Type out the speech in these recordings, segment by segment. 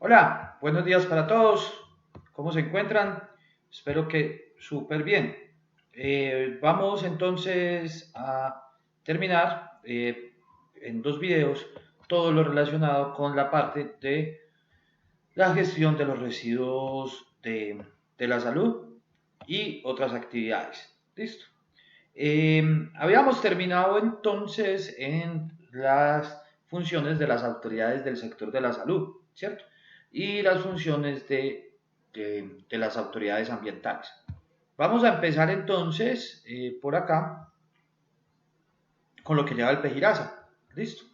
Hola, buenos días para todos. ¿Cómo se encuentran? Espero que súper bien. Vamos entonces a terminar en dos videos todo lo relacionado con la parte de la gestión de los residuos de la salud y otras actividades. Listo. Habíamos terminado entonces en las funciones de las autoridades del sector de la salud, ¿cierto? Y las funciones de las autoridades ambientales. Vamos a empezar entonces por acá con lo que lleva el PEGIRASA. Listo.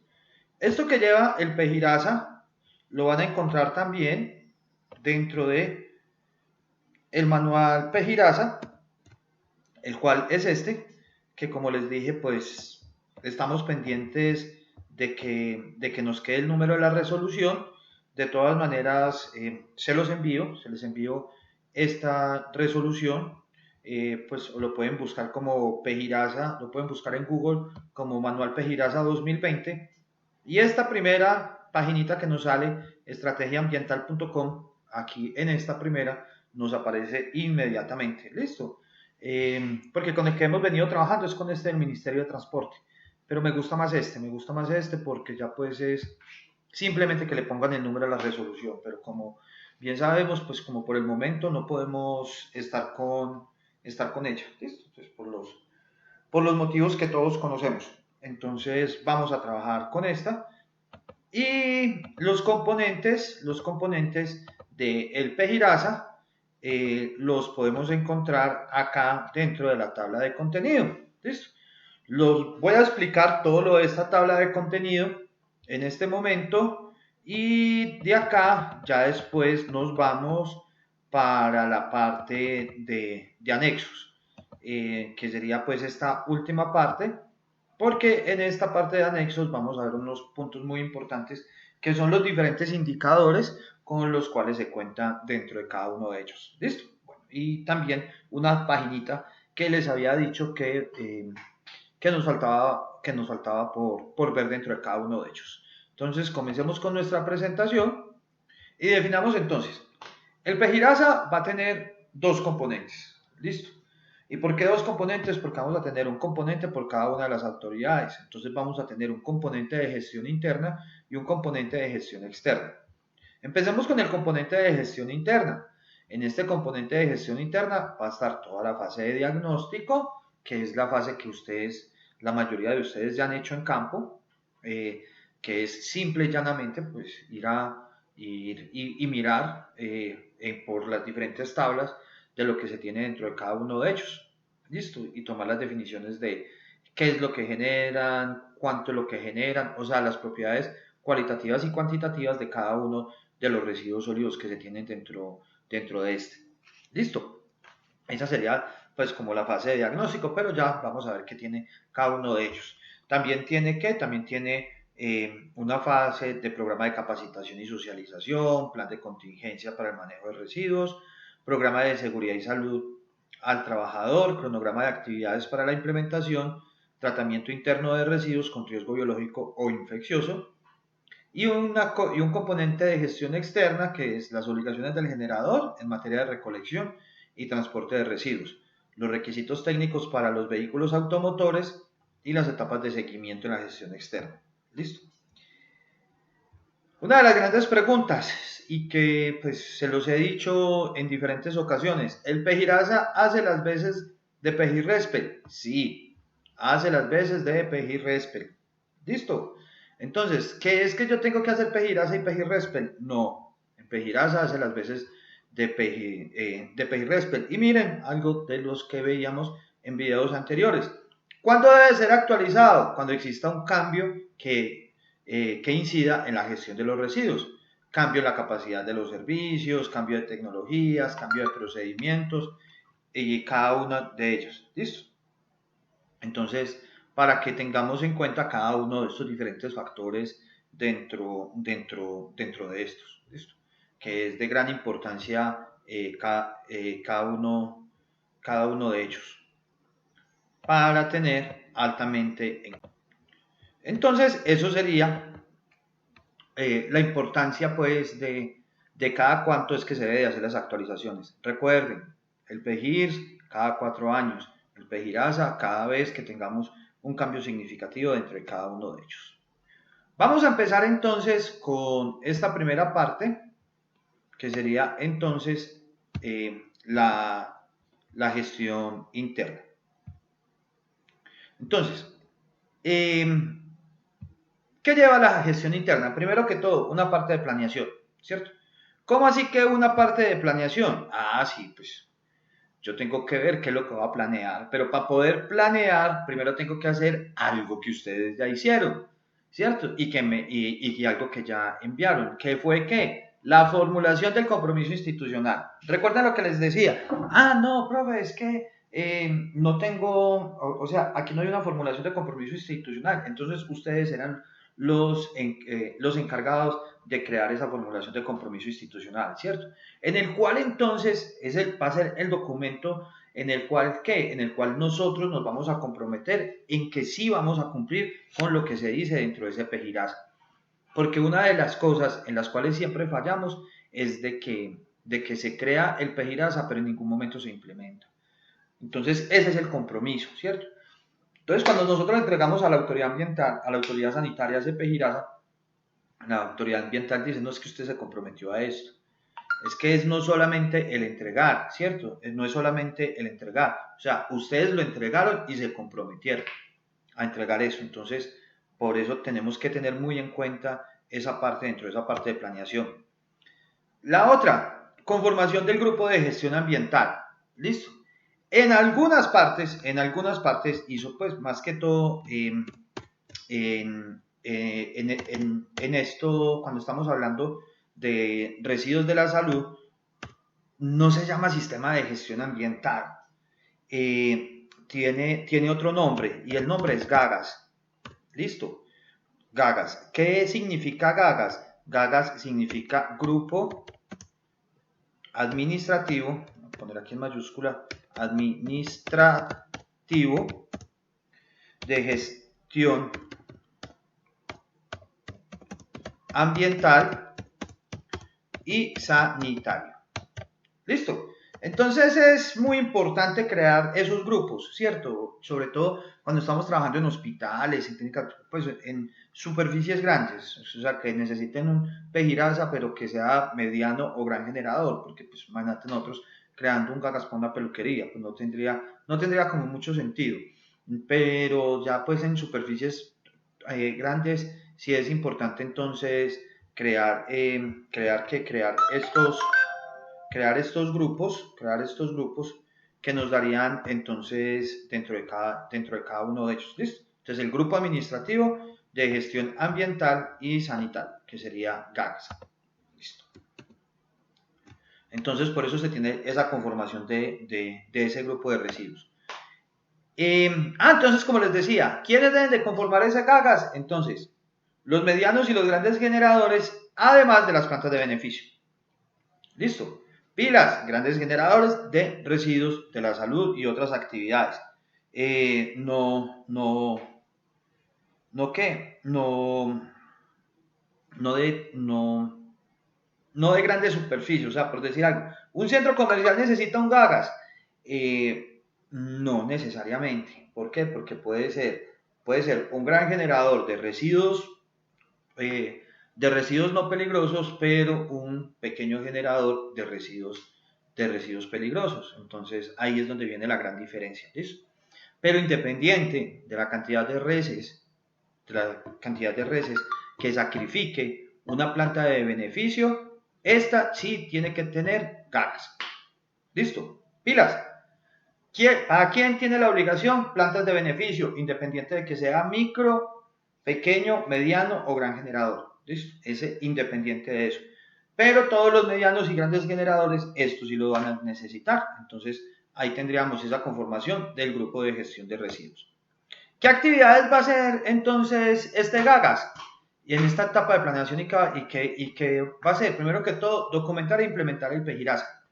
Esto que lleva el PEGIRASA lo van a encontrar también dentro de el manual PEGIRASA, el cual es este, que como les dije, pues estamos pendientes de que nos quede el número de la resolución. De todas maneras, se les envío esta resolución, pues lo pueden buscar como Pejirasa, lo pueden buscar en Google como Manual Pejirasa 2020. Y esta primera paginita que nos sale, estrategiaambiental.com, aquí en esta primera nos aparece inmediatamente. Listo. Porque con el que hemos venido trabajando es con este del Ministerio de Transporte. Pero me gusta más este porque ya pues es simplemente que le pongan el número a la resolución. Pero como bien sabemos, pues como por el momento no podemos estar con ella. ¿Listo? Entonces, por los motivos que todos conocemos. Entonces vamos a trabajar con esta. Y los componentes del Pejirasa los podemos encontrar acá dentro de la tabla de contenido. ¿Listo? Los voy a explicar todo lo de esta tabla de contenido en este momento y de acá ya después nos vamos para la parte de anexos, que sería pues esta última parte, porque en esta parte de anexos vamos a ver unos puntos muy importantes que son los diferentes indicadores con los cuales se cuenta dentro de cada uno de ellos. ¿Listo? Bueno, y también una paginita que les había dicho que nos faltaba por ver dentro de cada uno de ellos. Entonces, comencemos con nuestra presentación y definamos entonces. El Pejirasa va a tener dos componentes. ¿Listo? ¿Y por qué dos componentes? Porque vamos a tener un componente por cada una de las autoridades. Entonces vamos a tener un componente de gestión interna y un componente de gestión externa. Empecemos con el componente de gestión interna. En este componente de gestión interna va a estar toda la fase de diagnóstico, que es la fase que la mayoría de ustedes ya han hecho en campo, que es simple y llanamente pues ir y mirar por las diferentes tablas de lo que se tiene dentro de cada uno de ellos. ¿Listo? Y tomar las definiciones de qué es lo que generan, cuánto es lo que generan, o sea, las propiedades cualitativas y cuantitativas de cada uno de los residuos sólidos que se tienen dentro de este. ¿Listo? Esa sería pues como la fase de diagnóstico, pero ya vamos a ver qué tiene cada uno de ellos. También tiene una fase de programa de capacitación y socialización, plan de contingencia para el manejo de residuos, programa de seguridad y salud al trabajador, cronograma de actividades para la implementación, tratamiento interno de residuos con riesgo biológico o infeccioso, y un componente de gestión externa que es las obligaciones del generador en materia de recolección y transporte de residuos, los requisitos técnicos para los vehículos automotores y las etapas de seguimiento en la gestión externa. ¿Listo? Una de las grandes preguntas y que pues se los he dicho en diferentes ocasiones, ¿el Pejirasa hace las veces de Pejirrespel? Sí, hace las veces de Pejirrespel. ¿Listo? Entonces, ¿qué es que yo tengo que hacer Pejirasa y Pejirrespel? No, en Pejirasa hace las veces de Pejirrespel. Y miren algo de los que veíamos en videos anteriores. ¿Cuándo debe ser actualizado? Cuando exista un cambio que incida en la gestión de los residuos. Cambio en la capacidad de los servicios, cambio de tecnologías, cambio de procedimientos y cada uno de ellos. ¿Listo? Entonces, para que tengamos en cuenta cada uno de estos diferentes factores dentro de estos, ¿listo? Que es de gran importancia cada uno de ellos para tener altamente en cuenta. Entonces, eso sería la importancia pues de cada cuánto es que se debe hacer las actualizaciones. Recuerden, el PEGIRS cada 4 años, el PEGIRASA cada vez que tengamos un cambio significativo dentro de cada uno de ellos. Vamos a empezar entonces con esta primera parte, que sería entonces la gestión interna. Entonces, ¿qué lleva la gestión interna? Primero que todo, una parte de planeación, ¿cierto? ¿Cómo así que una parte de planeación? Ah, sí, pues yo tengo que ver qué es lo que voy a planear, pero para poder planear, primero tengo que hacer algo que ustedes ya hicieron, ¿cierto? Y algo que ya enviaron. ¿Qué fue qué? La formulación del compromiso institucional. ¿Recuerdan lo que les decía? Ah, no, profe, es que no tengo, o sea, aquí no hay una formulación de compromiso institucional, entonces ustedes serán los encargados de crear esa formulación de compromiso institucional, ¿cierto? En el cual entonces va a ser el documento en el cual, ¿qué? En el cual nosotros nos vamos a comprometer en que sí vamos a cumplir con lo que se dice dentro de ese PEGIRASA. Porque una de las cosas en las cuales siempre fallamos es de que se crea el PEGIRASA, pero en ningún momento se implementa. Entonces, ese es el compromiso, ¿cierto? Entonces, cuando nosotros entregamos a la autoridad ambiental, a la autoridad sanitaria ese PEGIRASA, la autoridad ambiental dice, no es que usted se comprometió a esto. Es que es no solamente el entregar, ¿cierto? No es solamente el entregar. O sea, ustedes lo entregaron y se comprometieron a entregar eso. Entonces, por eso tenemos que tener muy en cuenta esa parte dentro de esa parte de planeación. La otra, conformación del grupo de gestión ambiental. ¿Listo? En algunas partes, y eso pues más que todo en esto, cuando estamos hablando de residuos de la salud, no se llama sistema de gestión ambiental. Tiene otro nombre y el nombre es GAGAS. ¿Listo? GAGAS. ¿Qué significa GAGAS? GAGAS significa Grupo Administrativo, voy a poner aquí en mayúscula, Administrativo de Gestión Ambiental y Sanitario. ¿Listo? Entonces es muy importante crear esos grupos, ¿cierto? Sobre todo cuando estamos trabajando en hospitales, pues en superficies grandes, o sea, que necesiten un PEGIRASA, pero que sea mediano o gran generador, porque pues imagínate nosotros creando un GAGAS para una peluquería, pues no tendría como mucho sentido. Pero ya pues en superficies grandes sí es importante entonces crear estos grupos que nos darían entonces dentro de cada uno de ellos. ¿Listo? Entonces el grupo administrativo de gestión ambiental y sanitaria, que sería GAGS. Listo. Entonces por eso se tiene esa conformación de ese grupo de residuos. Entonces como les decía, ¿quiénes deben de conformar ese GAGAS? Entonces, los medianos y los grandes generadores, además de las plantas de beneficio. ¿Listo? Pilas, grandes generadores de residuos de la salud y otras actividades. No de grandes superficies, o sea, por decir algo. ¿Un centro comercial necesita un GAGAS? No necesariamente. ¿Por qué? Porque puede ser un gran generador de residuos no peligrosos, pero un pequeño generador de residuos peligrosos. Entonces ahí es donde viene la gran diferencia. ¿Listo? Pero independiente de la cantidad de reses que sacrifique una planta de beneficio, esta sí tiene que tener GAGAS. ¿Listo? Pilas. ¿A quién tiene la obligación? Plantas de beneficio, independiente de que sea micro, pequeño, mediano o gran generador. ¿Listo? Ese independiente de eso. Pero todos los medianos y grandes generadores, estos sí lo van a necesitar. Entonces, ahí tendríamos esa conformación del grupo de gestión de residuos. ¿Qué actividades va a hacer entonces este GAGAS? Y en esta etapa de planeación y que va a ser, primero que todo, documentar e implementar el PEGIRASA.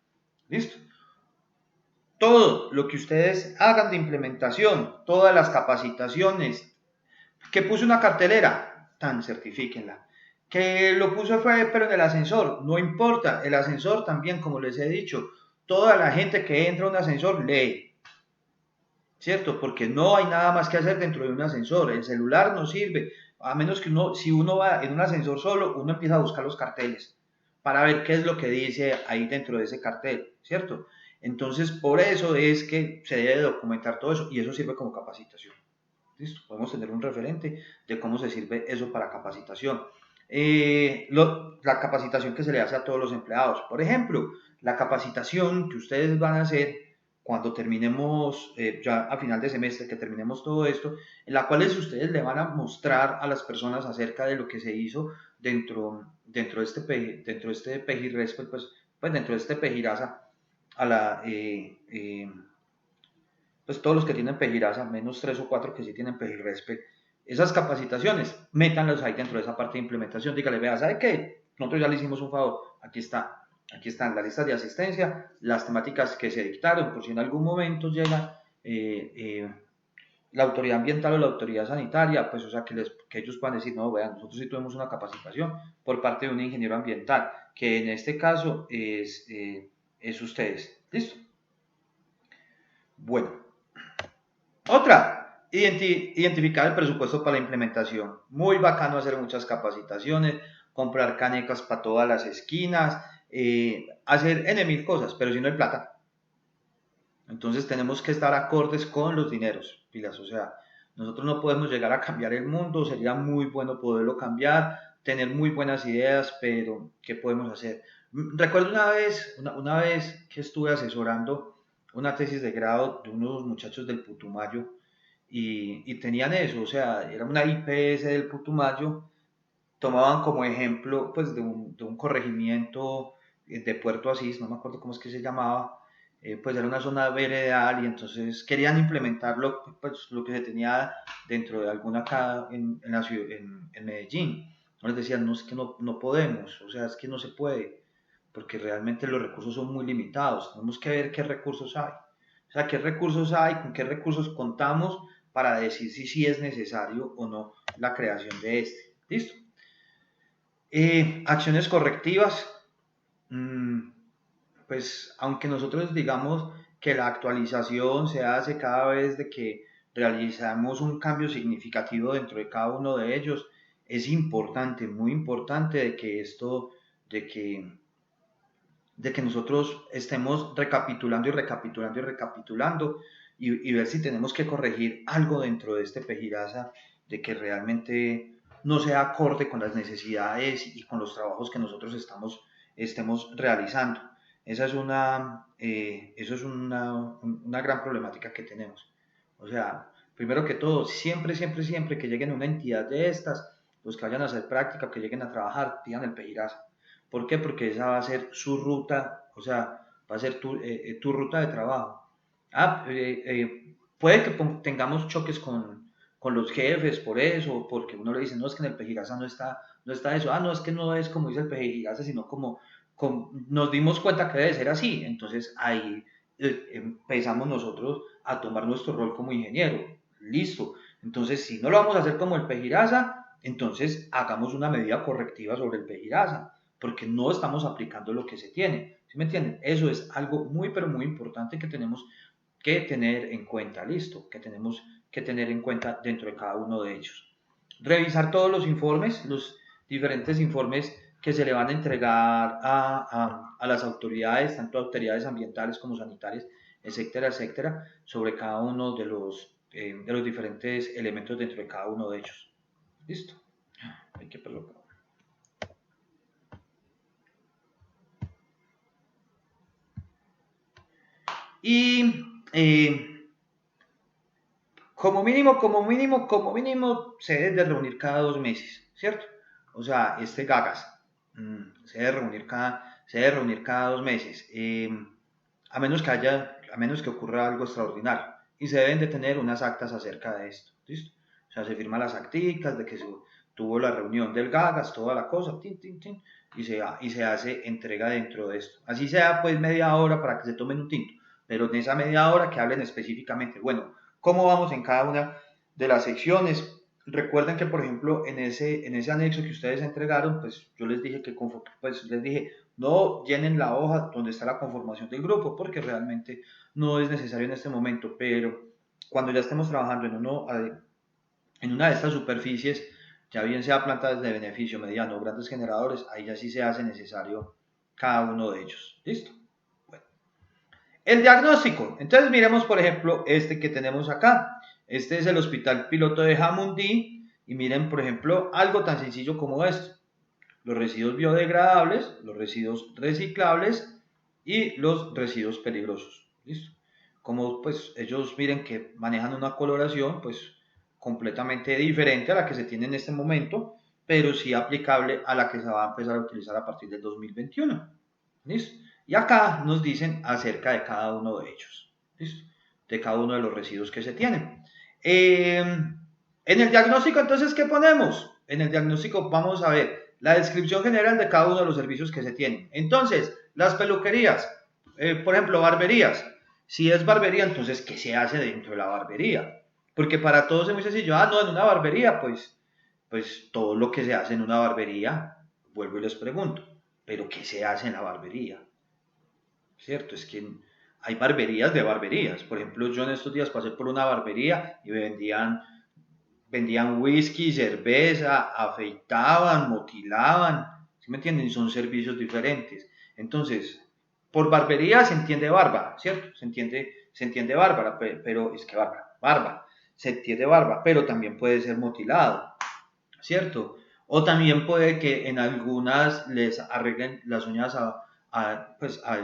¿Listo? Todo lo que ustedes hagan de implementación, todas las capacitaciones, que puse una cartelera, tan certifíquenla. Que lo puso fue, pero en el ascensor, no importa, el ascensor también, como les he dicho, toda la gente que entra a un ascensor lee, ¿cierto? Porque no hay nada más que hacer dentro de un ascensor, el celular no sirve, a menos que uno, si uno va en un ascensor solo, uno empieza a buscar los carteles para ver qué es lo que dice ahí dentro de ese cartel, ¿cierto? Entonces, por eso es que se debe documentar todo eso y eso sirve como capacitación. ¿Listo? Podemos tener un referente de cómo se sirve eso para capacitación. La capacitación que se le hace a todos los empleados. Por ejemplo, la capacitación que ustedes van a hacer cuando terminemos, ya a final de semestre, que terminemos todo esto, en la cual ustedes le van a mostrar a las personas acerca de lo que se hizo dentro de este Pejirrespet, pues dentro de este Pejiraza, a la, pues todos los que tienen Pejiraza, menos 3 o 4 que sí tienen Pejirrespe, esas capacitaciones, métanlas ahí dentro de esa parte de implementación. Dígale, vea, ¿sabe qué? Nosotros ya le hicimos un favor, aquí están las listas de asistencia, las temáticas que se dictaron, por si en algún momento llega la autoridad ambiental o la autoridad sanitaria, pues o sea, que ellos puedan decir, no, vean, nosotros sí tuvimos una capacitación por parte de un ingeniero ambiental, que en este caso es ustedes. ¿Listo? Bueno, otra, identificar el presupuesto para la implementación. Muy bacano hacer muchas capacitaciones, comprar canecas para todas las esquinas, hacer N mil cosas, pero si no hay plata. Entonces tenemos que estar acordes con los dineros, pilas. O sea, nosotros no podemos llegar a cambiar el mundo, sería muy bueno poderlo cambiar, tener muy buenas ideas, pero ¿qué podemos hacer? Recuerdo una vez que estuve asesorando una tesis de grado de unos muchachos del Putumayo y tenían eso, o sea, era una IPS del Putumayo, tomaban como ejemplo pues de un corregimiento de Puerto Asís, no me acuerdo cómo es que se llamaba, pues era una zona veredal y entonces querían implementarlo, pues lo que se tenía dentro de alguna acá en la ciudad, en Medellín. No les decían, no, es que no podemos, o sea, es que no se puede, porque realmente los recursos son muy limitados, tenemos que ver qué recursos hay. O sea, qué recursos hay, con qué recursos contamos para decir si sí es necesario o no la creación de este. ¿Listo? Acciones correctivas. Mm, pues aunque nosotros digamos que la actualización se hace cada vez de que realizamos un cambio significativo dentro de cada uno de ellos, es importante, muy importante de que esto, de que, de que nosotros estemos recapitulando y recapitulando y recapitulando y ver si tenemos que corregir algo dentro de este Pejiraza, de que realmente no sea acorde con las necesidades y con los trabajos que nosotros estemos realizando. Eso es una gran problemática que tenemos. O sea, primero que todo, siempre que lleguen a una entidad de estas, los que vayan a hacer práctica, que lleguen a trabajar, pidan el Pejiraza. ¿Por qué? Porque esa va a ser su ruta, o sea, va a ser tu ruta de trabajo. Puede que tengamos choques con los jefes por eso, porque uno le dice, no, es que en el Pejiraza no está eso. No, es que no es como dice el Pejiraza, sino como nos dimos cuenta que debe ser así. Entonces ahí empezamos nosotros a tomar nuestro rol como ingeniero. Listo. Entonces, si no lo vamos a hacer como el Pejiraza, entonces hagamos una medida correctiva sobre el Pejiraza porque no estamos aplicando lo que se tiene. ¿Sí me entienden? Eso es algo muy, pero muy importante que tenemos que tener en cuenta, listo, que tenemos que tener en cuenta dentro de cada uno de ellos. Revisar todos los diferentes informes que se le van a entregar a las autoridades, tanto autoridades ambientales como sanitarias, etcétera, etcétera, sobre cada uno de los diferentes elementos dentro de cada uno de ellos. Listo. Hay que colocar. Y como mínimo, se debe de reunir cada 2 meses, ¿cierto? O sea, este Gagas se debe reunir cada 2 meses, a menos que ocurra algo extraordinario. Y se deben de tener unas actas acerca de esto, ¿listo? O sea, se firman las acticas de que se tuvo la reunión del Gagas, toda la cosa, tin, tin, tin, y se hace entrega dentro de esto. Así sea, pues, media hora para que se tomen un tinto, pero en esa media hora que hablen específicamente, bueno, cómo vamos en cada una de las secciones, recuerden que, por ejemplo, en ese anexo que ustedes entregaron, pues yo les dije pues les dije, no llenen la hoja donde está la conformación del grupo, porque realmente no es necesario en este momento, pero cuando ya estemos trabajando en una de estas superficies, ya bien sea plantas de beneficio mediano o grandes generadores, ahí ya sí se hace necesario cada uno de ellos. ¿Listo? Bueno. El diagnóstico. Entonces miremos, por ejemplo, este que tenemos acá. Este es el Hospital Piloto de Jamundí. Y miren, por ejemplo, algo tan sencillo como esto. Los residuos biodegradables, los residuos reciclables y los residuos peligrosos. ¿Listo? Como pues ellos miren que manejan una coloración pues completamente diferente a la que se tiene en este momento, pero sí aplicable a la que se va a empezar a utilizar a partir del 2021. ¿Listo? Y acá nos dicen acerca de cada uno de ellos. ¿Listo? De cada uno de los residuos que se tienen. En el diagnóstico, entonces, ¿qué ponemos? En el diagnóstico vamos a ver la descripción general de cada uno de los servicios que se tienen. Entonces, las peluquerías, por ejemplo, barberías. Si es barbería, entonces, ¿qué se hace dentro de la barbería? Porque para todos es muy sencillo. No, en una barbería, pues todo lo que se hace en una barbería, vuelvo y les pregunto, ¿pero qué se hace en la barbería? ¿Cierto? Es que hay barberías de barberías. Por ejemplo, yo en estos días pasé por una barbería y vendían whisky, cerveza, afeitaban, motilaban, ¿sí me entienden? Y son servicios diferentes. Entonces, por barbería se entiende barba, ¿cierto? Se entiende bárbara, pero es que barba, se entiende barba, pero también puede ser motilado, ¿cierto? O también puede que en algunas les arreglen las uñas pues, a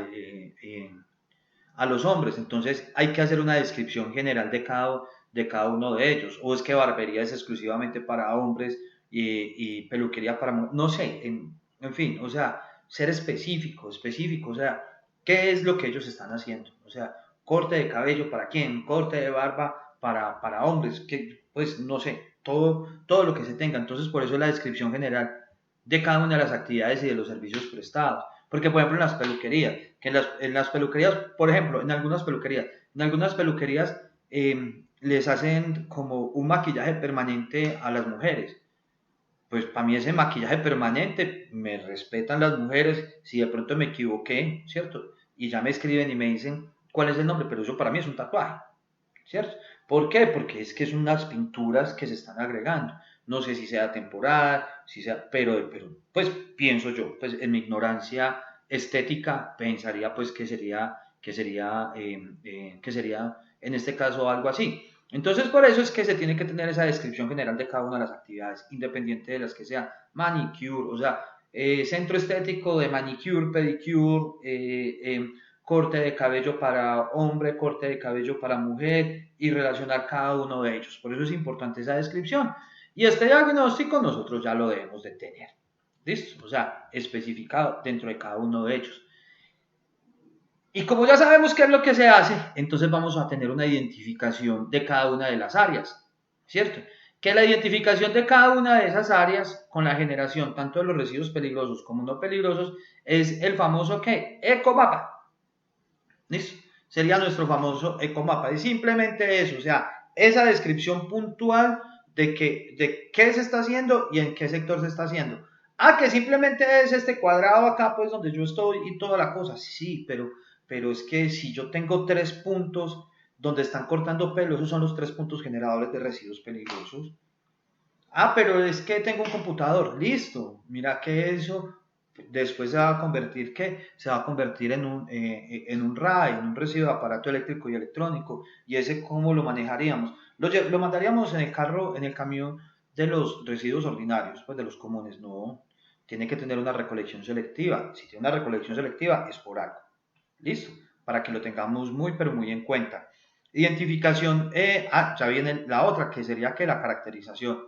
los hombres. Entonces hay que hacer una descripción general de cada uno de ellos. O es que barbería es exclusivamente para hombres y peluquería para mujeres. No sé, en fin, o sea, ser específico, o sea, ¿qué es lo que ellos están haciendo? O sea, corte de cabello para quién, corte de barba para hombres, que pues no sé, todo lo que se tenga. Entonces por eso la descripción general de cada una de las actividades y de los servicios prestados. Porque, por ejemplo, en las peluquerías, que en las peluquerías, por ejemplo, en algunas peluquerías les hacen como un maquillaje permanente a las mujeres. Pues para mí ese maquillaje permanente, me respetan las mujeres, si de pronto me equivoqué, ¿cierto? Y ya me escriben y me dicen cuál es el nombre, pero eso para mí es un tatuaje, ¿cierto? ¿Por qué? Porque es que son unas pinturas que se están agregando. No sé si sea temporal, si sea, pero pues pienso yo, pues en mi ignorancia estética pensaría pues que sería en este caso algo así. Entonces por eso es que se tiene que tener esa descripción general de cada una de las actividades, independiente de las que sea manicure, o sea, centro estético de manicure, pedicure, corte de cabello para hombre, corte de cabello para mujer y relacionar cada uno de ellos. Por eso es importante esa descripción. Y este diagnóstico nosotros ya lo debemos de tener. ¿Listo? O sea, especificado dentro de cada uno de ellos. Y como ya sabemos qué es lo que se hace, entonces vamos a tener una identificación de cada una de las áreas, ¿cierto? Que la identificación de cada una de esas áreas con la generación tanto de los residuos peligrosos como no peligrosos es el famoso ¿qué? Ecomapa. ¿Listo? Sería nuestro famoso ecomapa. Es simplemente eso, o sea, esa descripción puntual de qué se está haciendo y en qué sector se está haciendo. Que simplemente es este cuadrado acá, pues donde yo estoy y toda la cosa. Sí, pero es que si yo tengo 3 puntos donde están cortando pelo, esos son los 3 puntos generadores de residuos peligrosos. Pero es que tengo un computador, listo. Mira que eso después se va a convertir en un RAI, en un residuo de aparato eléctrico y electrónico. ¿Y ese cómo lo manejaríamos? Lo mandaríamos en el carro, en el camión de los residuos ordinarios, pues de los comunes. No, tiene que tener una recolección selectiva. Si tiene una recolección selectiva es por algo. ¿Listo? Para que lo tengamos muy, pero muy en cuenta. Identificación, ya viene la otra, que sería que la caracterización.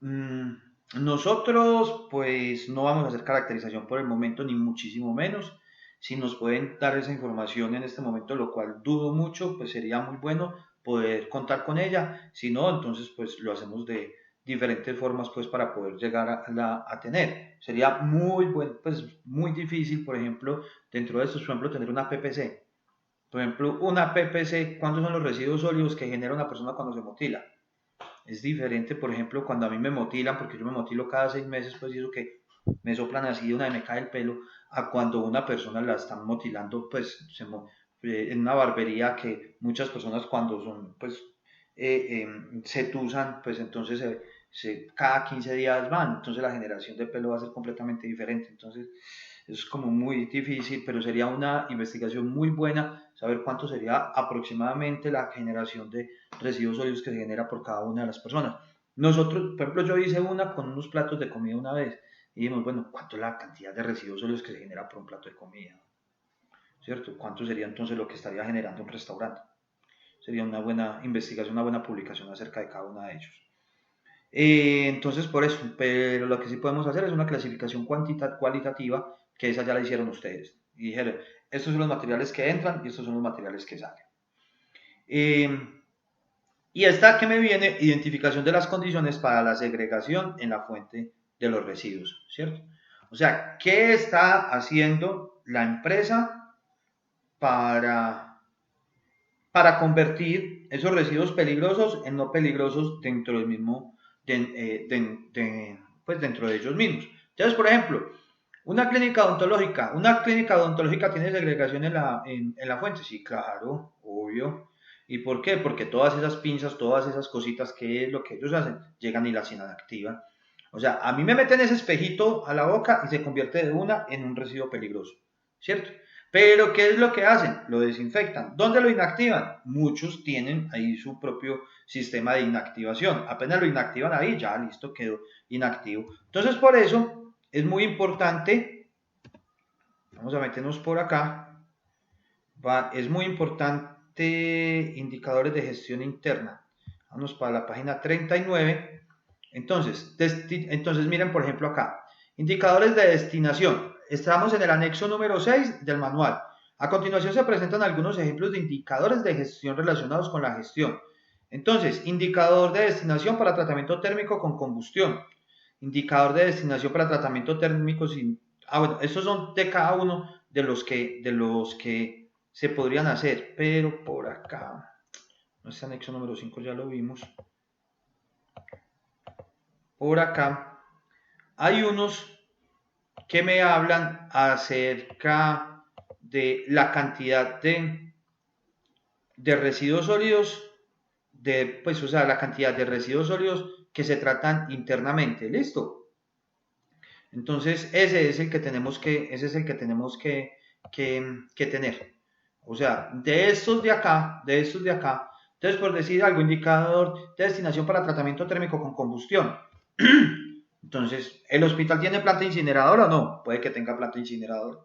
Mm, Nosotros, pues, no vamos a hacer caracterización por el momento, ni muchísimo menos. Si nos pueden dar esa información en este momento, lo cual dudo mucho, pues sería muy bueno poder contar con ella. Si no, entonces, pues lo hacemos de diferentes formas, pues, para poder llegar a tener. Sería muy bueno, pues, muy difícil, por ejemplo, dentro de estos, por ejemplo, tener una PPC. Por ejemplo, una PPC, ¿cuántos son los residuos sólidos que genera una persona cuando se mutila? es diferente, por ejemplo, cuando a mí me motilan, porque yo me motilo cada 6 meses, pues y eso que me soplan así de una vez me cae el pelo, a cuando una persona la están motilando, pues en una barbería que muchas personas cuando son, pues, se tusan, pues entonces cada 15 días van, entonces la generación de pelo va a ser completamente diferente, entonces es como muy difícil, pero sería una investigación muy buena saber cuánto sería aproximadamente la generación de residuos sólidos que se genera por cada una de las personas. Nosotros, por ejemplo, yo hice una con unos platos de comida una vez y dijimos, bueno, ¿cuánto es la cantidad de residuos sólidos que se genera por un plato de comida? ¿Cierto? ¿Cuánto sería entonces lo que estaría generando un restaurante? Sería una buena investigación, una buena publicación acerca de cada uno de ellos. Entonces, por eso, pero lo que sí podemos hacer es una clasificación cualitativa, que esa ya la hicieron ustedes. Y dijeron, estos son los materiales que entran y estos son los materiales que salen. Y esta que me viene, identificación de las condiciones para la segregación en la fuente de los residuos, ¿cierto? O sea, ¿qué está haciendo la empresa para convertir esos residuos peligrosos en no peligrosos dentro del mismo, pues dentro de ellos mismos? Entonces, por ejemplo, una clínica odontológica tiene segregación en la fuente, sí, claro, obvio. ¿Y por qué? Porque todas esas pinzas, todas esas cositas, que es lo que ellos hacen, llegan y las inactivan. O sea, a mí me meten ese espejito a la boca y se convierte de una en un residuo peligroso, ¿cierto? Pero, ¿qué es lo que hacen? Lo desinfectan. ¿Dónde lo inactivan? Muchos tienen ahí su propio sistema de inactivación. Apenas lo inactivan ahí, ya listo, quedó inactivo. Entonces, por eso es muy importante, vamos a meternos por acá, es muy importante indicadores de gestión interna. Vamos para la página 39. Entonces miren, por ejemplo, acá, indicadores de destinación. Estamos en el anexo número 6 del manual. A continuación se presentan algunos ejemplos de indicadores de gestión relacionados con la gestión. Entonces, indicador de destinación para tratamiento térmico con combustión. Indicador de destinación para tratamiento térmico sin... bueno, estos son de cada uno de los que se podrían hacer, pero por acá, este anexo número 5 ya lo vimos. Por acá hay unos que me hablan acerca de la cantidad de residuos sólidos, pues, o sea, la cantidad de residuos sólidos que se tratan internamente, ¿listo? Entonces, ese es el que tenemos que tener. O sea, de estos de acá, entonces, por decir algo, indicador de destinación para tratamiento térmico con combustión. Entonces, ¿el hospital tiene planta incineradora o no? Puede que tenga planta incineradora.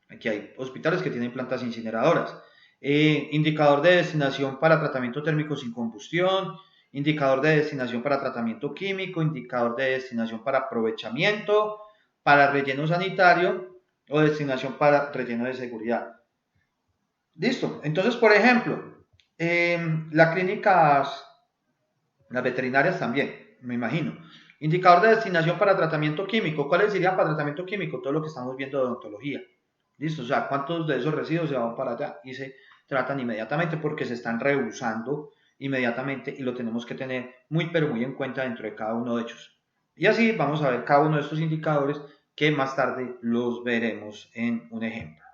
Aquí hay hospitales que tienen plantas incineradoras. Indicador de destinación para tratamiento térmico sin combustión, indicador de destinación para tratamiento químico, indicador de destinación para aprovechamiento, para relleno sanitario o destinación para relleno de seguridad. Listo. Entonces, por ejemplo, las clínicas, las veterinarias también, me imagino. Indicador de destinación para tratamiento químico. ¿Cuáles serían para tratamiento químico? Todo lo que estamos viendo de odontología. Listo, o sea, cuántos de esos residuos se van para allá y se tratan inmediatamente porque se están reusando inmediatamente y lo tenemos que tener muy pero muy en cuenta dentro de cada uno de ellos. Y así vamos a ver cada uno de estos indicadores que más tarde los veremos en un ejemplo.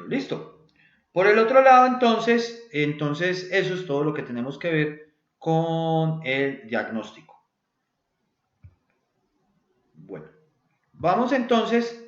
Listo. Por el otro lado, entonces eso es todo lo que tenemos que ver con el diagnóstico. Bueno, vamos entonces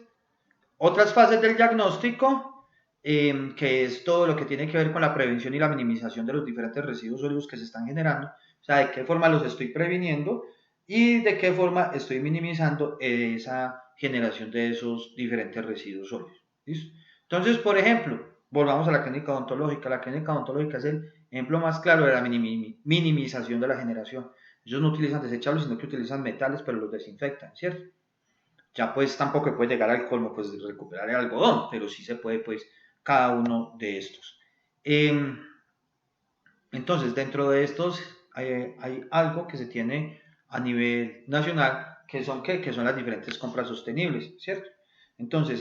otras fases del diagnóstico, que es todo lo que tiene que ver con la prevención y la minimización de los diferentes residuos sólidos que se están generando. O sea, de qué forma los estoy previniendo y de qué forma estoy minimizando esa generación de esos diferentes residuos sólidos. ¿Listo? Entonces, por ejemplo, volvamos a la clínica odontológica. La clínica odontológica es el ejemplo más claro de la minimización de la generación. Ellos no utilizan desechables, sino que utilizan metales, pero los desinfectan, ¿cierto? Ya pues tampoco puede llegar al colmo pues de recuperar el algodón, pero sí se puede pues cada uno de estos. Entonces, dentro de estos hay algo que se tiene a nivel nacional, que son las diferentes compras sostenibles, ¿cierto? Entonces,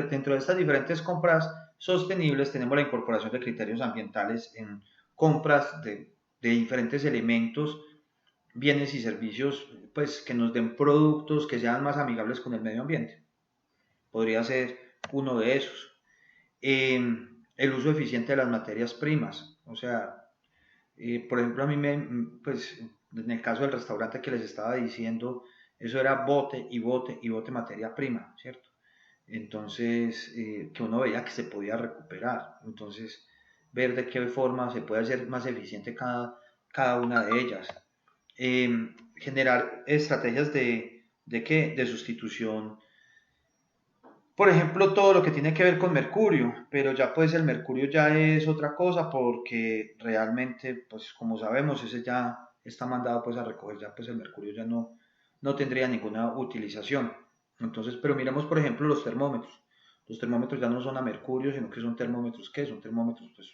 dentro de estas diferentes compras sostenibles, tenemos la incorporación de criterios ambientales en compras de diferentes elementos, bienes y servicios, pues que nos den productos que sean más amigables con el medio ambiente. Podría ser uno de esos. El uso eficiente de las materias primas, o sea, por ejemplo, a mí pues en el caso del restaurante que les estaba diciendo, eso era bote y bote y bote materia prima, ¿cierto? Entonces, que uno veía que se podía recuperar. Entonces, ver de qué forma se puede hacer más eficiente cada una de ellas. Generar estrategias de sustitución. Por ejemplo, todo lo que tiene que ver con mercurio, pero ya pues el mercurio ya es otra cosa porque realmente, pues como sabemos, ese ya está mandado pues a recoger, ya pues el mercurio ya no tendría ninguna utilización. Entonces, pero miremos por ejemplo los termómetros. Los termómetros ya no son a mercurio, sino que son termómetros, ¿qué? Son termómetros pues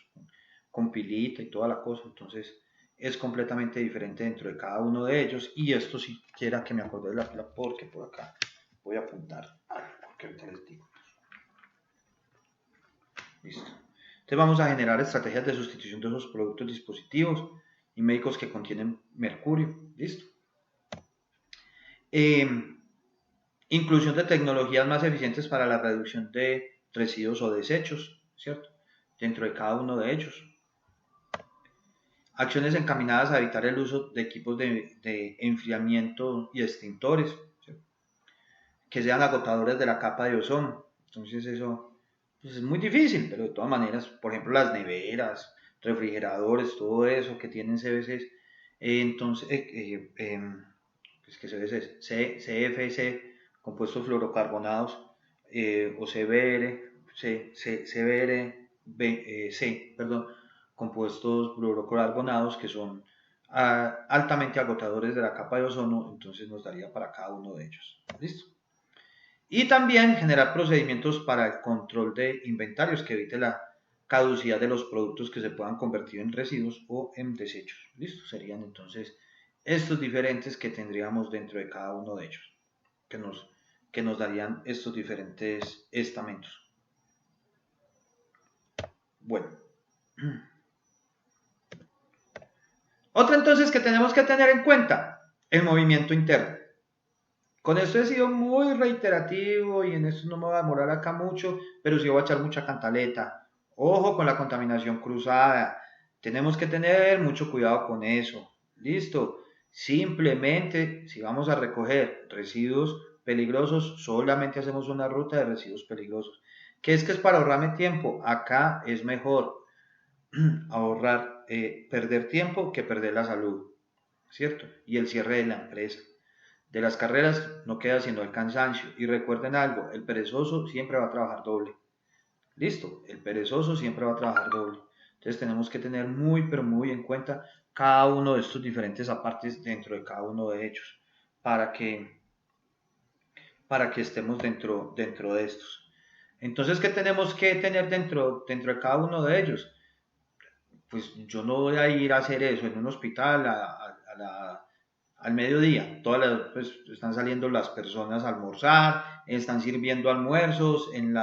con pilita y toda la cosa. Entonces, es completamente diferente dentro de cada uno de ellos. Y esto sí quiera que me acordé de la pila porque por acá voy a apuntar algo que ahorita les digo. Listo. Entonces vamos a generar estrategias de sustitución de esos productos, dispositivos y médicos que contienen mercurio. Listo. Inclusión de tecnologías más eficientes para la reducción de residuos o desechos, ¿cierto? Dentro de cada uno de ellos. Acciones encaminadas a evitar el uso de equipos de enfriamiento y extintores, ¿cierto? Que sean agotadores de la capa de ozono. Entonces eso pues es muy difícil, pero de todas maneras, por ejemplo, las neveras, refrigeradores, todo eso que tienen CFCs, entonces, pues que CFC, compuestos fluorocarbonados, o perdón, compuestos fluorocarbonados que son altamente agotadores de la capa de ozono, entonces nos daría para cada uno de ellos. ¿Listo? Y también generar procedimientos para el control de inventarios que evite la caducidad de los productos que se puedan convertir en residuos o en desechos. ¿Listo? Serían entonces estos diferentes que tendríamos dentro de cada uno de ellos, que nos darían estos diferentes estamentos. Bueno. Otra entonces que tenemos que tener en cuenta, el movimiento interno. Con esto he sido muy reiterativo y en esto no me voy a demorar acá mucho, pero sí voy a echar mucha cantaleta. Ojo con la contaminación cruzada. Tenemos que tener mucho cuidado con eso. Listo. Simplemente, si vamos a recoger residuos peligrosos, solamente hacemos una ruta de residuos peligrosos. ¿Qué es que es para ahorrarme tiempo? Acá es mejor ahorrar, perder tiempo que perder la salud, ¿cierto? Y el cierre de la empresa. De las carreras no queda sino el cansancio. Y recuerden algo, el perezoso siempre va a trabajar doble. Listo, el perezoso siempre va a trabajar doble. Entonces tenemos que tener muy, pero muy en cuenta cada uno de estos diferentes apartes dentro de cada uno de ellos para que estemos dentro de estos. Entonces, ¿qué tenemos que tener dentro de cada uno de ellos? Pues yo no voy a ir a hacer eso en un hospital al mediodía. Pues, están saliendo las personas a almorzar, están sirviendo almuerzos en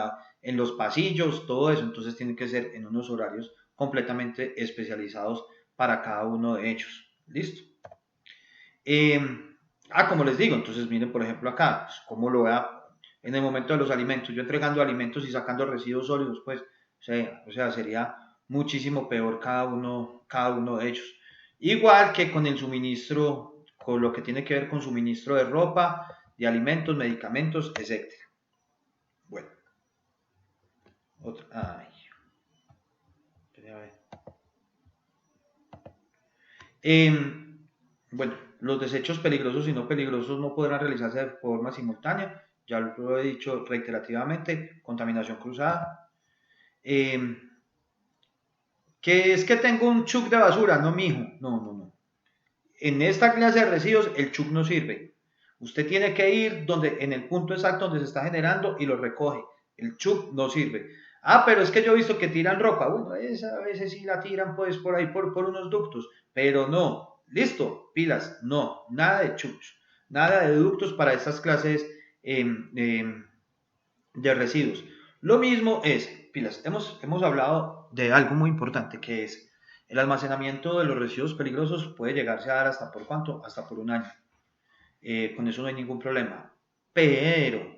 los pasillos, todo eso. Entonces tienen que ser en unos horarios completamente especializados para cada uno de ellos. ¿Listo? Como les digo, entonces miren por ejemplo acá, pues, cómo lo vea en el momento de los alimentos, yo entregando alimentos y sacando residuos sólidos, pues, o sea, sería muchísimo peor cada uno de ellos. Igual que con el suministro, con lo que tiene que ver con suministro de ropa, de alimentos, medicamentos, etc. Bueno, otra, bueno, los desechos peligrosos y no peligrosos no podrán realizarse de forma simultánea, ya lo he dicho reiterativamente, contaminación cruzada. Que es que tengo un chuck de basura, no mijo, no. En esta clase de residuos el chuck no sirve. Usted tiene que ir en el punto exacto donde se está generando y lo recoge. El chuck no sirve. Pero es que yo he visto que tiran ropa. Bueno, esa a veces sí la tiran pues por ahí por unos ductos, pero no. Listo, pilas, no, nada de chucks, nada de ductos para estas clases de residuos. Lo mismo es pilas, hemos hablado de algo muy importante que es el almacenamiento de los residuos peligrosos puede llegarse a dar hasta por cuánto, hasta por un año. Con eso no hay ningún problema. Pero,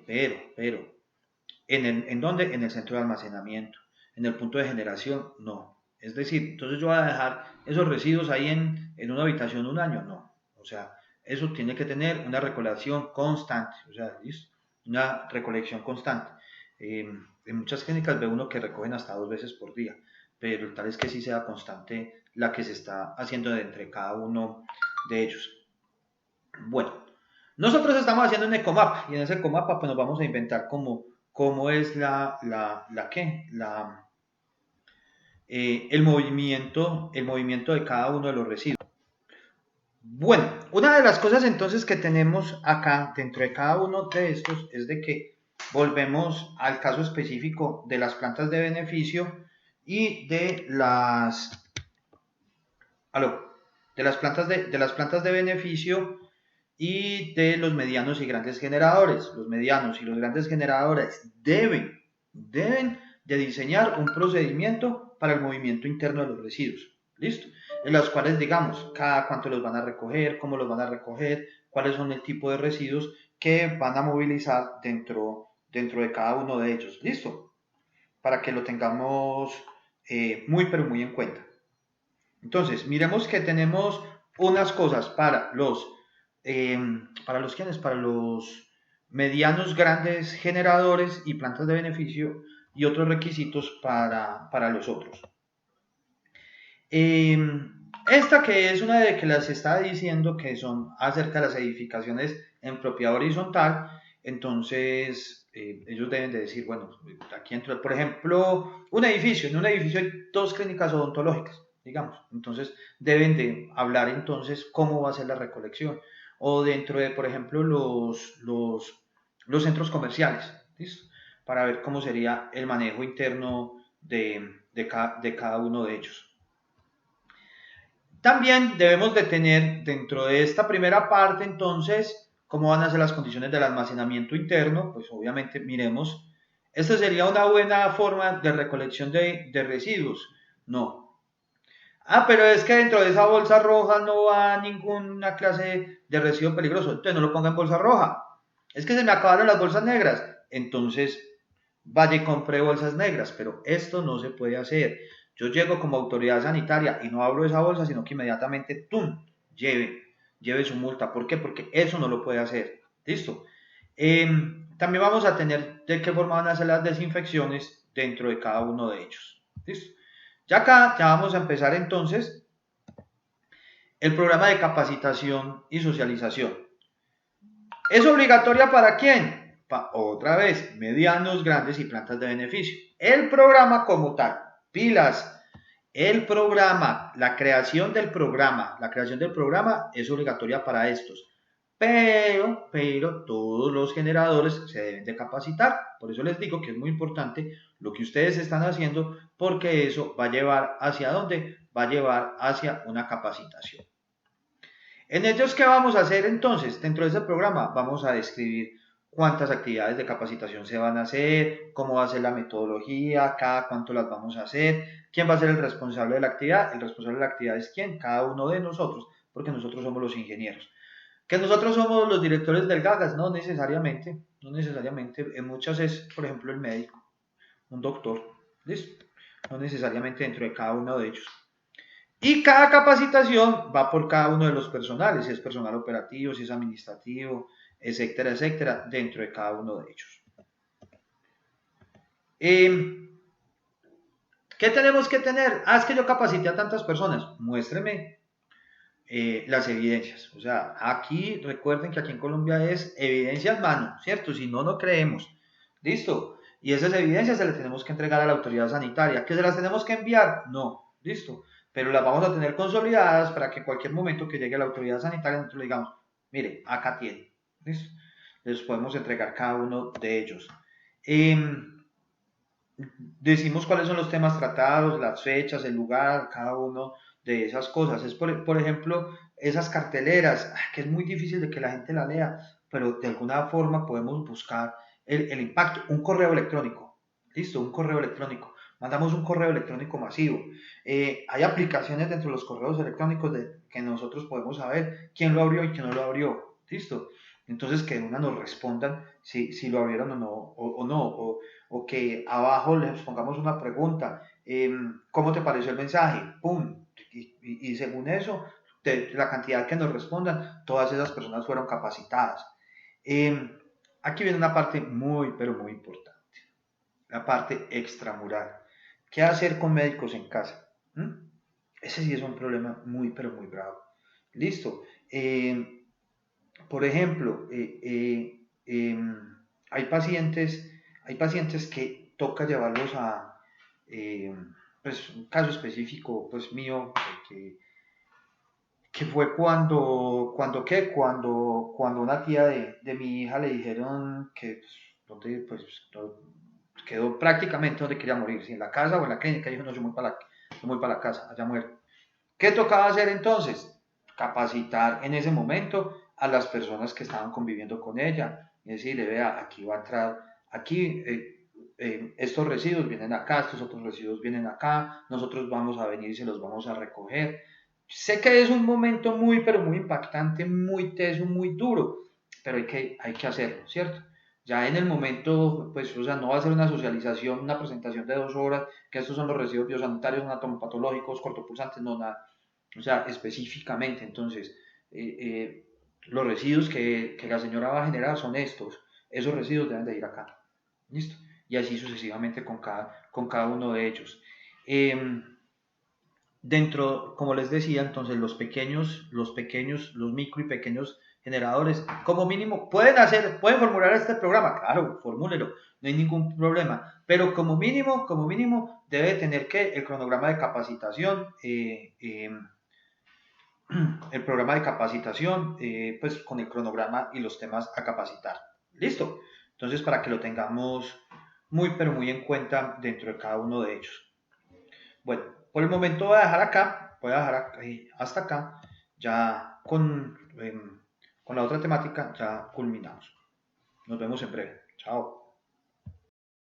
¿en dónde? En el centro de almacenamiento. En el punto de generación, no. Es decir, entonces yo voy a dejar esos residuos ahí en una habitación un año, no. O sea, eso tiene que tener una recolección constante, o sea, ¿listo? Una recolección constante. En muchas clínicas ve uno que recogen hasta 2 veces por día, pero tal es que sí sea constante la que se está haciendo de entre cada uno de ellos. Bueno, nosotros estamos haciendo un ecomapa y en ese ecomapa pues nos vamos a inventar cómo es el movimiento de cada uno de los residuos. Bueno, una de las cosas entonces que tenemos acá dentro de cada uno de estos es de que volvemos al caso específico de las plantas de beneficio y de las plantas de beneficio y de los medianos y grandes generadores. Los medianos y los grandes generadores deben de diseñar un procedimiento para el movimiento interno de los residuos. ¿Listo? En los cuales digamos cada cuánto los van a recoger, cómo los van a recoger, cuáles son el tipo de residuos que van a movilizar dentro de cada uno de ellos. ¿Listo? Para que lo tengamos muy pero muy en cuenta. Entonces, miremos que tenemos unas cosas para los medianos grandes generadores y plantas de beneficio y otros requisitos para los otros. Esta que es una de que las estaba diciendo que son acerca de las edificaciones en propiedad horizontal, entonces ellos deben de decir, bueno, aquí entro, por ejemplo, en un edificio hay 2 clínicas odontológicas, digamos, entonces deben de hablar entonces cómo va a ser la recolección, o dentro de, por ejemplo, los centros comerciales, ¿listo? Para ver cómo sería el manejo interno de cada uno de ellos. También debemos de tener dentro de esta primera parte entonces cómo van a ser las condiciones del almacenamiento interno, pues obviamente miremos, esta sería una buena forma de recolección de residuos, no. Pero es que dentro de esa bolsa roja no va ninguna clase de residuo peligroso, entonces no lo ponga en bolsa roja. Es que se me acabaron las bolsas negras, entonces vaya y compre bolsas negras, pero esto no se puede hacer. Yo llego como autoridad sanitaria y no hablo de esa bolsa, sino que inmediatamente, ¡tum!, lleve su multa. ¿Por qué? Porque eso no lo puede hacer. ¿Listo? También vamos a tener de qué forma van a ser las desinfecciones dentro de cada uno de ellos. ¿Listo? Ya acá ya vamos a empezar entonces el programa de capacitación y socialización. ¿Es obligatoria para quién? Otra vez, medianos, grandes y plantas de beneficio. El programa como tal, pilas, el programa, la creación del programa es obligatoria para estos. Pero todos los generadores se deben de capacitar. Por eso les digo que es muy importante lo que ustedes están haciendo, porque eso va a llevar hacia dónde, va a llevar hacia una capacitación. En ellos, ¿qué vamos a hacer entonces? Dentro de ese programa vamos a describir cuántas actividades de capacitación se van a hacer, cómo va a ser la metodología, cada cuánto las vamos a hacer, quién va a ser el responsable de la actividad. El responsable de la actividad es quién, cada uno de nosotros, porque nosotros somos los ingenieros. Que nosotros somos los directores del GAGAS, no necesariamente, en muchas es, por ejemplo, el médico, un doctor, ¿listo? No necesariamente dentro de cada uno de ellos. Y cada capacitación va por cada uno de los personales, si es personal operativo, si es administrativo, etcétera, dentro de cada uno de ellos. ¿Qué tenemos que tener? Es que yo capacité a tantas personas. Muéstreme las evidencias. O sea, aquí recuerden que aquí en Colombia es evidencia en mano, ¿cierto? Si no, no creemos. ¿Listo? Y esas evidencias se las tenemos que entregar a la autoridad sanitaria. ¿Que se las tenemos que enviar? No. ¿Listo? Pero las vamos a tener consolidadas para que en cualquier momento que llegue la autoridad sanitaria nosotros le digamos, mire, acá tiene. ¿Listo? Les podemos entregar cada uno de ellos. Decimos cuáles son los temas tratados, las fechas, el lugar, cada uno de esas cosas. Es por ejemplo, esas carteleras, que es muy difícil de que la gente la lea, pero de alguna forma podemos buscar el impacto. Un correo electrónico. Listo, un correo electrónico. Mandamos un correo electrónico masivo. Hay aplicaciones dentro de los correos electrónicos que nosotros podemos saber quién lo abrió y quién no lo abrió. Listo. Entonces que de una nos respondan si lo abrieron o no, o que abajo les pongamos una pregunta. ¿Cómo te pareció el mensaje? ¡Pum! Y según eso, la cantidad que nos respondan, todas esas personas fueron capacitadas. Eh, Aquí viene una parte muy, pero muy importante, la parte extramural. ¿Qué hacer con médicos en casa? ¿Mm? Ese sí es un problema muy, pero muy bravo. Listo. Por ejemplo, hay pacientes que toca llevarlos a, eh, pues un caso específico, pues mío, que fue cuando una tía de mi hija le dijeron que, pues, quedó prácticamente donde quería morir, si en la casa o en la clínica, dijo, no, yo voy para la casa, allá muero. ¿Qué tocaba hacer entonces? Capacitar en ese momento a las personas que estaban conviviendo con ella, y decirle, vea, aquí va a entrar, aquí estos residuos vienen acá, estos otros residuos vienen acá, nosotros vamos a venir y se los vamos a recoger. Sé que es un momento muy, pero muy impactante, muy teso, muy duro, pero hay que hacerlo, ¿cierto? Ya en el momento, pues, o sea, no va a ser una socialización, una presentación de 2 horas, que estos son los residuos biosanitarios, anatomopatológicos, cortopulsantes, no, nada. O sea, específicamente, entonces, los residuos que la señora va a generar son estos. Esos residuos deben de ir acá. ¿Listo? Y así sucesivamente con cada uno de ellos. Eh, Dentro, como les decía, entonces los micro y pequeños generadores, como mínimo, pueden formular este programa, claro, formúlelo, no hay ningún problema, pero como mínimo, debe tener que el cronograma de capacitación, el programa de capacitación, pues con el cronograma y los temas a capacitar. ¿Listo? Entonces, para que lo tengamos muy, pero muy en cuenta dentro de cada uno de ellos. Bueno, por el momento voy a dejar hasta acá, ya con la otra temática ya culminamos. Nos vemos en breve. Chao.